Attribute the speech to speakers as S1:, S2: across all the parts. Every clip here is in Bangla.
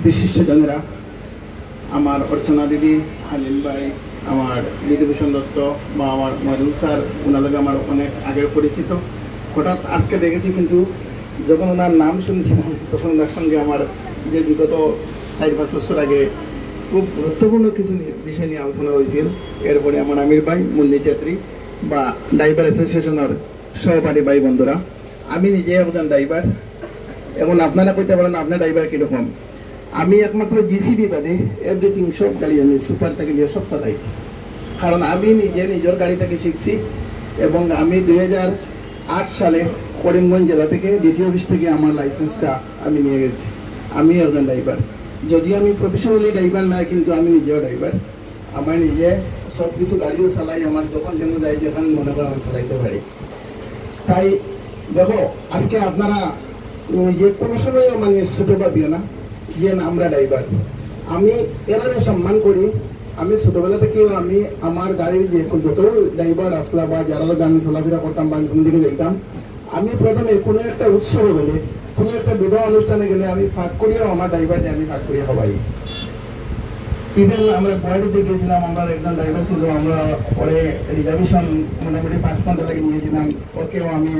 S1: বিশিষ্টজনেরা, আমার অর্চনা দিদি, হালিম ভাই, আমার বিধুভূষণ দত্ত বা আমার মজুল স্যার, ওনাদের আমার অনেক আগের পরিচিত। হঠাৎ আজকে দেখেছি, কিন্তু যখন ওনার নাম শুনছিলাম তখন ওনার সঙ্গে আমার যে বিগত 4-5 বছর আগে খুব গুরুত্বপূর্ণ কিছু বিষয় নিয়ে আলোচনা হয়েছিল। এরপরে আমার আমির ভাই, মুন্নি চেত্রী বা ড্রাইভার অ্যাসোসিয়েশনের সহপাঠী ভাই বন্ধুরা, আমি নিজে একজন ড্রাইভার। এখন আপনারা কইতে পারেন আপনার ড্রাইভার কীরকম। আমি একমাত্র জিসিবি বাদে এভরিথিং সব গাড়ি আমি সুপার থেকে নিয়ে সব চালাই, কারণ আমি নিজে নিজের গাড়ি থেকে শিখছি। এবং আমি 2008 সালে করিমগঞ্জ জেলা থেকে ডিটি অফিস থেকে আমার লাইসেন্সটা আমি নিয়ে গেছি। আমি একজন ড্রাইভার, যদিও আমি প্রফেশনালি ড্রাইভার না, কিন্তু আমি নিজেও ড্রাইভার। আমার নিজে সব কিছু গাড়িও চালাই, আমার যখন যেন যাই যেখানে মনে করেন আমি চালাইতে পারি। তাই দেখো, আজকে আপনারা যে কোনো সময় মানে ছোটো পাবিও না যে আমরা ড্রাইভার। আমি এরা সম্মান করি। আমি ছোটবেলা থেকে আমি আমার গাড়ির যে যত ড্রাইভার আসলা বা যারা আমি চলাফেরা করতাম বা কোন দিকে যাইতাম, আমি প্রথমে কোনো একটা উৎসবে গেলে, কোনো একটা বিবাহ অনুষ্ঠানে গেলে আমি ফাঁক করিয়াও আমার ড্রাইভারকে আমি ফাঁক করিয়া হবাই। ইভেন আমরা বয়ারিতে গিয়েছিলাম, আমার একজন ড্রাইভার ছিল, আমরা পরে রিজার্ভেশন মোটামুটি 5 ঘন্টা লাগে নিয়েছিলাম, ওকেও আমি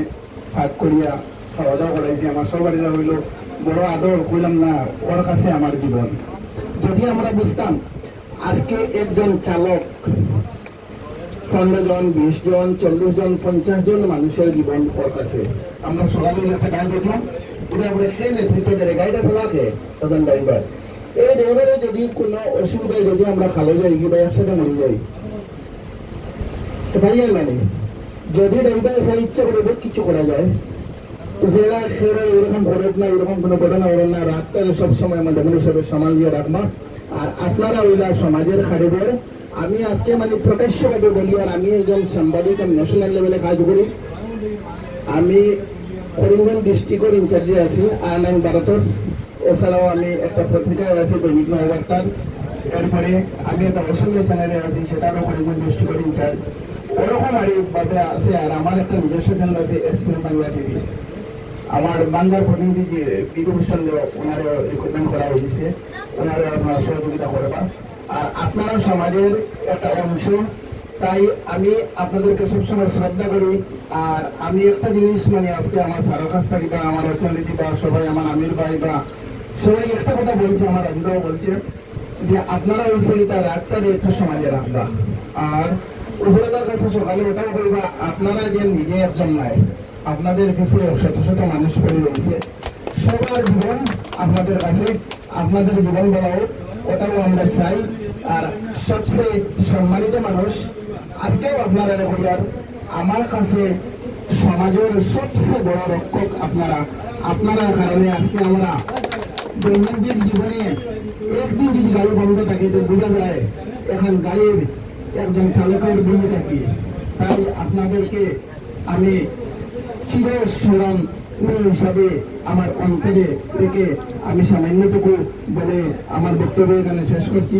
S1: ফাঁক করিয়া খাওয়া দাওয়া করাইছি। আমার সবারই হইল বড় আদর, কইলাম না ওর কাছে আমার জীবন। যদি আমরা বুঝতাম আজকে একজন চালক 15 জন, 20 জন, 40 জন, 50 জন মানুষের জীবন ওর কাছে। আমরা সকালে একটা গান দেখলাম, ওটা আমরা সেই নেতৃত্ব দেয় গাড়িটা চালাকে তখন ড্রাইভার। এই ড্রাইভারে যদি কোনো অসুবিধায় যদি আমরা খালে যাই কি বা একসাথে মরে যাই তো ভাইয়া মানে, যদি ড্রাইভার সে ইচ্ছা করে কিছু করা যায়, উপেরা সেরা এরকম ঘটে না, এরকম কোনো ঘটনা হবে না। রাতটা সবসময় আমাদের মানুষের সমাল দিয়ে রাখবা। আর আপনারা ওইলা সমাজের খাড়িবার। আমি আজকে মানে প্রকাশ্যভাবে বলি, আর আমি একজন সাংবাদিক, আমি ন্যাশনাল লেভেলে কাজ করি। আমি করিমগঞ্জ ডিস্ট্রিক্টের ইনচার্জে আছি আয়রল্যান্ড ভারতের। এছাড়াও আমি একটা পত্রিকায় আছি, দৈনিক নববার্তার। এরপরে আমি একটা অসমিয়া চ্যানেলে আছি, সেটারও করিমগঞ্জ ডিস্ট্রিক্টের ইনচার্জ। ওরকম আরেকভাবে আছে। আর আমার একটা নিজস্ব চ্যানেল আছে, এসপিএম বাংলা টিভি। আমার বাংলার প্রতিনিধি যে বিধুভূষণ, ওনার রিক্রুটমেন্ট করা হয়েছে, ওনারা আপনারা সহযোগিতা করবা। আর আপনারা সমাজের একটা অংশ, তাই আমি আপনাদেরকে সবসময় শ্রদ্ধা করি। আর আমি একটা জিনিস মানে আজকে আমার স্যারের কাছ থেকে বা আমার অর্থনীতি বা সবাই, আমার আমির ভাই বা সবাই একটা কথা বলছে, আমার রাজুরাও বলছে যে আপনারা ওই সেইটা রাখতে একটু সমাজে রাখবা। আর উপরের কাছে সকালে ওটাও বলবা, আপনারা যে নিজে একজন নাই, আপনাদের কাছে শত শত মানুষ পড়ে রয়েছে, সবার জীবন আপনাদের কাছে, আপনাদের জীবন বলাও ওটাও আমরা চাই। আর সবচেয়ে সম্মানিত মানুষ আজকেও আপনারা রেখে, আমার কাছে সমাজের সবচেয়ে বড় রক্ষক আপনারা। আপনারা কারণে আজকে আমরা দৈনন্দিন জীবনে একদিন যদি গাড়ি বন্ধ থাকে তো বোঝা যায় এখন গাড়ির একজন চালকের ভূমিকা কি। তাই আপনাদেরকে আমি চিরস্মরণ হিসাবে আমার অন্তরে থেকে আমি সামান্যটুকু বলে আমার বক্তব্য এখানে শেষ করছি।